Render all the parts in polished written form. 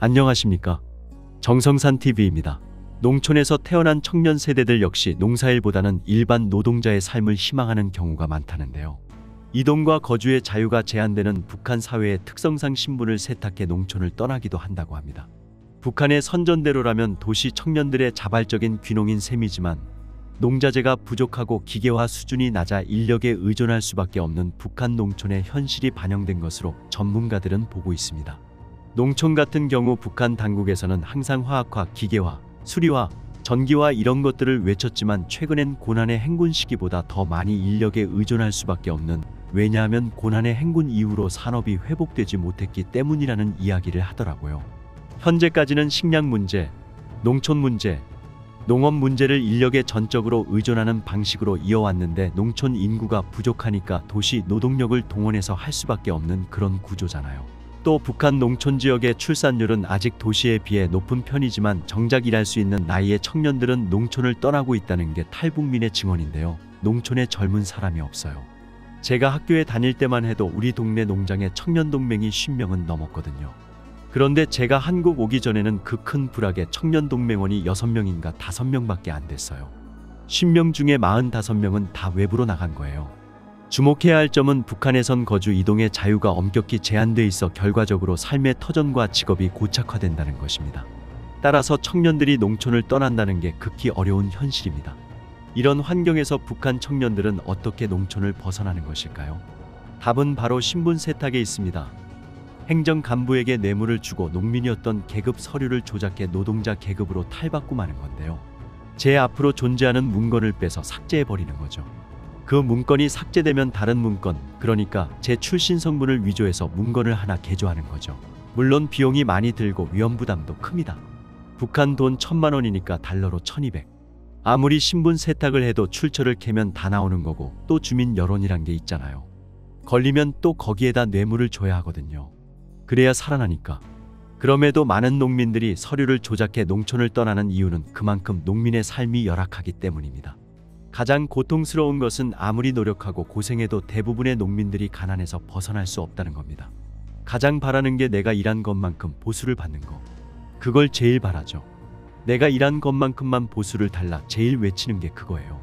안녕하십니까? 정성산TV입니다. 농촌에서 태어난 청년 세대들 역시 농사일보다는 일반 노동자의 삶을 희망하는 경우가 많다는데요. 이동과 거주의 자유가 제한되는 북한 사회의 특성상 신분을 세탁해 농촌을 떠나기도 한다고 합니다. 북한의 선전대로라면 도시 청년들의 자발적인 귀농인 셈이지만 농자재가 부족하고 기계화 수준이 낮아 인력에 의존할 수밖에 없는 북한 농촌의 현실이 반영된 것으로 전문가들은 보고 있습니다. 농촌 같은 경우 북한 당국에서는 항상 화학화, 기계화, 수리화, 전기화 이런 것들을 외쳤지만 최근엔 고난의 행군 시기보다 더 많이 인력에 의존할 수밖에 없는, 왜냐하면 고난의 행군 이후로 산업이 회복되지 못했기 때문이라는 이야기를 하더라고요. 현재까지는 식량 문제, 농촌 문제, 농업 문제를 인력에 전적으로 의존하는 방식으로 이어왔는데 농촌 인구가 부족하니까 도시 노동력을 동원해서 할 수밖에 없는 그런 구조잖아요. 또 북한 농촌 지역의 출산율은 아직 도시에 비해 높은 편이지만 정작 일할 수 있는 나이의 청년들은 농촌을 떠나고 있다는 게 탈북민의 증언인데요. 농촌에 젊은 사람이 없어요. 제가 학교에 다닐 때만 해도 우리 동네 농장에 청년동맹이 50명은 넘었거든요. 그런데 제가 한국 오기 전에는 그 큰 부락에 청년동맹원이 6명인가 5명밖에 안 됐어요. 50명 중에 45명은 다 외부로 나간 거예요. 주목해야 할 점은 북한에선 거주 이동의 자유가 엄격히 제한돼 있어 결과적으로 삶의 터전과 직업이 고착화된다는 것입니다. 따라서 청년들이 농촌을 떠난다는 게 극히 어려운 현실입니다. 이런 환경에서 북한 청년들은 어떻게 농촌을 벗어나는 것일까요? 답은 바로 신분 세탁에 있습니다. 행정 간부에게 뇌물을 주고 농민이었던 계급 서류를 조작해 노동자 계급으로 탈바꿈하는 건데요. 제 앞으로 존재하는 문건을 빼서 삭제해버리는 거죠. 그 문건이 삭제되면 다른 문건, 그러니까 제 출신 성분을 위조해서 문건을 하나 개조하는 거죠. 물론 비용이 많이 들고 위험부담도 큽니다. 북한 돈 1000만 원이니까 달러로 1200. 아무리 신분 세탁을 해도 출처를 캐면 다 나오는 거고, 또 주민 여론이란 게 있잖아요. 걸리면 또 거기에다 뇌물을 줘야 하거든요. 그래야 살아나니까. 그럼에도 많은 농민들이 서류를 조작해 농촌을 떠나는 이유는 그만큼 농민의 삶이 열악하기 때문입니다. 가장 고통스러운 것은 아무리 노력하고 고생해도 대부분의 농민들이 가난해서 벗어날 수 없다는 겁니다. 가장 바라는 게 내가 일한 것만큼 보수를 받는 거. 그걸 제일 바라죠. 내가 일한 것만큼만 보수를 달라 제일 외치는 게 그거예요.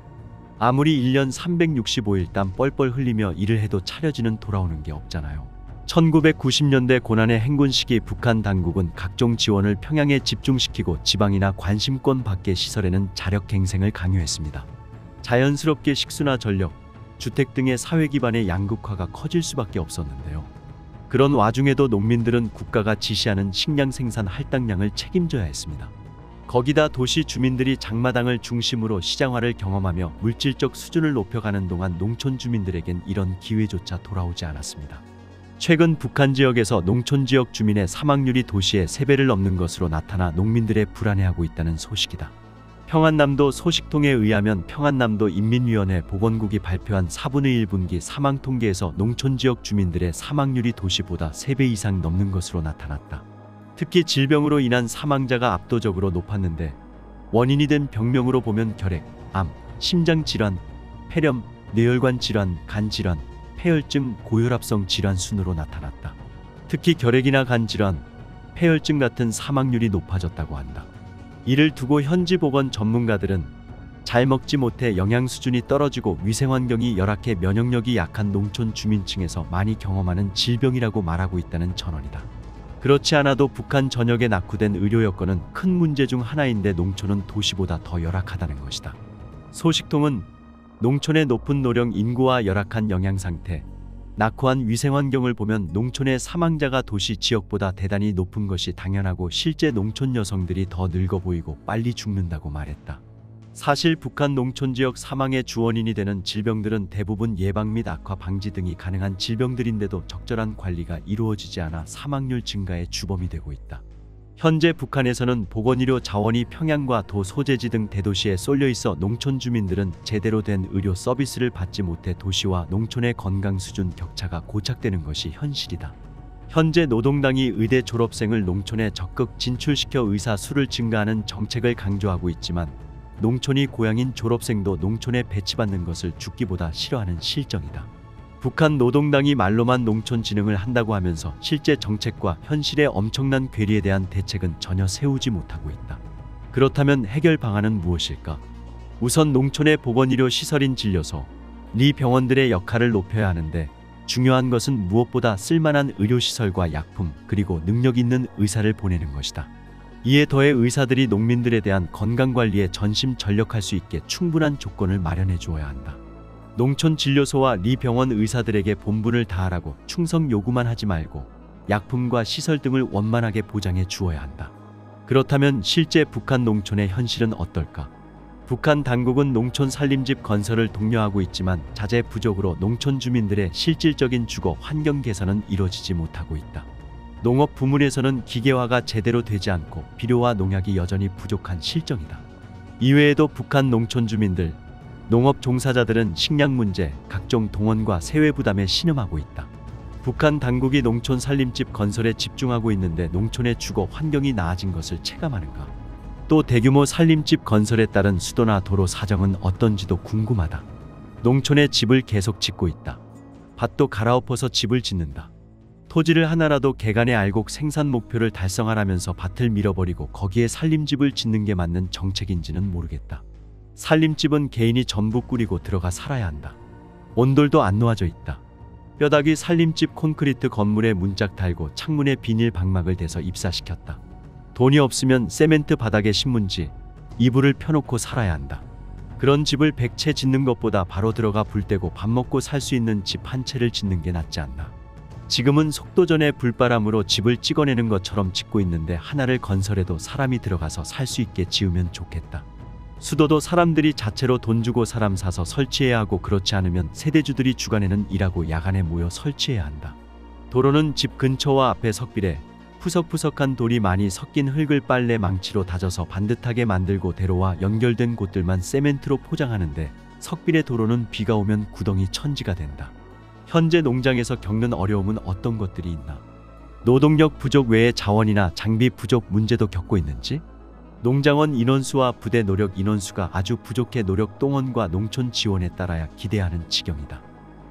아무리 1년 365일 땀 뻘뻘 흘리며 일을 해도 차려지는 돌아오는 게 없잖아요. 1990년대 고난의 행군 시기 북한 당국은 각종 지원을 평양에 집중시키고 지방이나 관심권 밖의 시설에는 자력갱생을 강요했습니다. 자연스럽게 식수나 전력, 주택 등의 사회 기반의 양극화가 커질 수밖에 없었는데요. 그런 와중에도 농민들은 국가가 지시하는 식량 생산 할당량을 책임져야 했습니다. 거기다 도시 주민들이 장마당을 중심으로 시장화를 경험하며 물질적 수준을 높여가는 동안 농촌 주민들에겐 이런 기회조차 돌아오지 않았습니다. 최근 북한 지역에서 농촌 지역 주민의 사망률이 도시의 3배를 넘는 것으로 나타나 농민들의 불안해하고 있다는 소식이다. 평안남도 소식통에 의하면 평안남도 인민위원회 보건국이 발표한 4분의 1분기 사망 통계에서 농촌 지역 주민들의 사망률이 도시보다 3배 이상 넘는 것으로 나타났다. 특히 질병으로 인한 사망자가 압도적으로 높았는데 원인이 된 병명으로 보면 결핵, 암, 심장질환, 폐렴, 뇌혈관 질환, 간질환, 폐혈증, 고혈압성 질환 순으로 나타났다. 특히 결핵이나 간질환, 폐혈증 같은 사망률이 높아졌다고 한다. 이를 두고 현지 보건 전문가들은 잘 먹지 못해 영양 수준이 떨어지고 위생환경이 열악해 면역력이 약한 농촌 주민층에서 많이 경험하는 질병이라고 말하고 있다는 전언이다. 그렇지 않아도 북한 전역에 낙후된 의료 여건은 큰 문제 중 하나인데 농촌은 도시보다 더 열악하다는 것이다. 소식통은 농촌의 높은 노령 인구와 열악한 영양 상태, 낙후한 위생환경을 보면 농촌의 사망자가 도시 지역보다 대단히 높은 것이 당연하고 실제 농촌 여성들이 더 늙어 보이고 빨리 죽는다고 말했다. 사실 북한 농촌 지역 사망의 주원인이 되는 질병들은 대부분 예방 및 악화 방지 등이 가능한 질병들인데도 적절한 관리가 이루어지지 않아 사망률 증가의 주범이 되고 있다. 현재 북한에서는 보건의료 자원이 평양과 도 소재지 등 대도시에 쏠려 있어 농촌 주민들은 제대로 된 의료 서비스를 받지 못해 도시와 농촌의 건강 수준 격차가 고착되는 것이 현실이다. 현재 노동당이 의대 졸업생을 농촌에 적극 진출시켜 의사 수를 증가하는 정책을 강조하고 있지만 농촌이 고향인 졸업생도 농촌에 배치받는 것을 죽기보다 싫어하는 실정이다. 북한 노동당이 말로만 농촌 진흥을 한다고 하면서 실제 정책과 현실의 엄청난 괴리에 대한 대책은 전혀 세우지 못하고 있다. 그렇다면 해결 방안은 무엇일까? 우선 농촌의 보건의료 시설인 진료소, 리 병원들의 역할을 높여야 하는데 중요한 것은 무엇보다 쓸만한 의료시설과 약품 그리고 능력 있는 의사를 보내는 것이다. 이에 더해 의사들이 농민들에 대한 건강관리에 전심전력할 수 있게 충분한 조건을 마련해 주어야 한다. 농촌 진료소와 리 병원 의사들에게 본분을 다하라고 충성 요구만 하지 말고 약품과 시설 등을 원만하게 보장해 주어야 한다. 그렇다면 실제 북한 농촌의 현실은 어떨까? 북한 당국은 농촌 산림집 건설을 독려하고 있지만 자재 부족으로 농촌 주민들의 실질적인 주거 환경 개선은 이루어지지 못하고 있다. 농업 부문에서는 기계화가 제대로 되지 않고 비료와 농약이 여전히 부족한 실정이다. 이외에도 북한 농촌 주민들, 농업 종사자들은 식량 문제, 각종 동원과 세외 부담에 신음하고 있다. 북한 당국이 농촌 산림집 건설에 집중하고 있는데 농촌의 주거 환경이 나아진 것을 체감하는가? 또 대규모 산림집 건설에 따른 수도나 도로 사정은 어떤지도 궁금하다. 농촌에 집을 계속 짓고 있다. 밭도 갈아엎어서 집을 짓는다. 토지를 하나라도 개간에 알곡 생산 목표를 달성하라면서 밭을 밀어버리고 거기에 산림집을 짓는 게 맞는 정책인지는 모르겠다. 산림집은 개인이 전부 꾸리고 들어가 살아야 한다. 온돌도 안 놓아져 있다. 뼈다귀 산림집 콘크리트 건물에 문짝 달고 창문에 비닐 방막을 대서 입사시켰다. 돈이 없으면 세멘트 바닥에 신문지, 이불을 펴놓고 살아야 한다. 그런 집을 100채 짓는 것보다 바로 들어가 불 떼고 밥 먹고 살 수 있는 집 한 채를 짓는 게 낫지 않나. 지금은 속도전의 불바람으로 집을 찍어내는 것처럼 짓고 있는데 하나를 건설해도 사람이 들어가서 살 수 있게 지으면 좋겠다. 수도도 사람들이 자체로 돈 주고 사람 사서 설치해야 하고 그렇지 않으면 세대주들이 주간에는 일하고 야간에 모여 설치해야 한다. 도로는 집 근처와 앞에 석빌에 푸석푸석한 돌이 많이 섞인 흙을 빨래 망치로 다져서 반듯하게 만들고 대로와 연결된 곳들만 세멘트로 포장하는데 석빌의 도로는 비가 오면 구덩이 천지가 된다. 현재 농장에서 겪는 어려움은 어떤 것들이 있나? 노동력 부족 외에 자원이나 장비 부족 문제도 겪고 있는지? 농장원 인원수와 부대 노력 인원수가 아주 부족해 노력 동원과 농촌 지원에 따라야 기대하는 지경이다.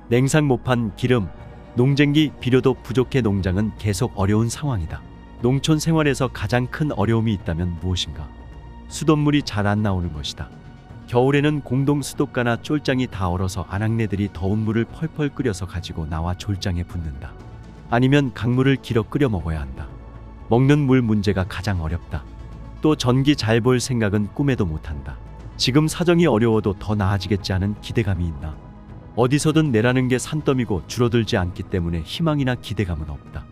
냉상 모판, 기름, 농쟁기, 비료도 부족해 농장은 계속 어려운 상황이다. 농촌 생활에서 가장 큰 어려움이 있다면 무엇인가? 수돗물이 잘 안 나오는 것이다. 겨울에는 공동 수도가나 쫄장이 다 얼어서 아낙네들이 더운 물을 펄펄 끓여서 가지고 나와 졸장에 붓는다. 아니면 강물을 길어 끓여 먹어야 한다. 먹는 물 문제가 가장 어렵다. 또 전기 잘 볼 생각은 꿈에도 못한다. 지금 사정이 어려워도 더 나아지겠지 하는 기대감이 있나? 어디서든 내라는 게 산더미고 줄어들지 않기 때문에 희망이나 기대감은 없다.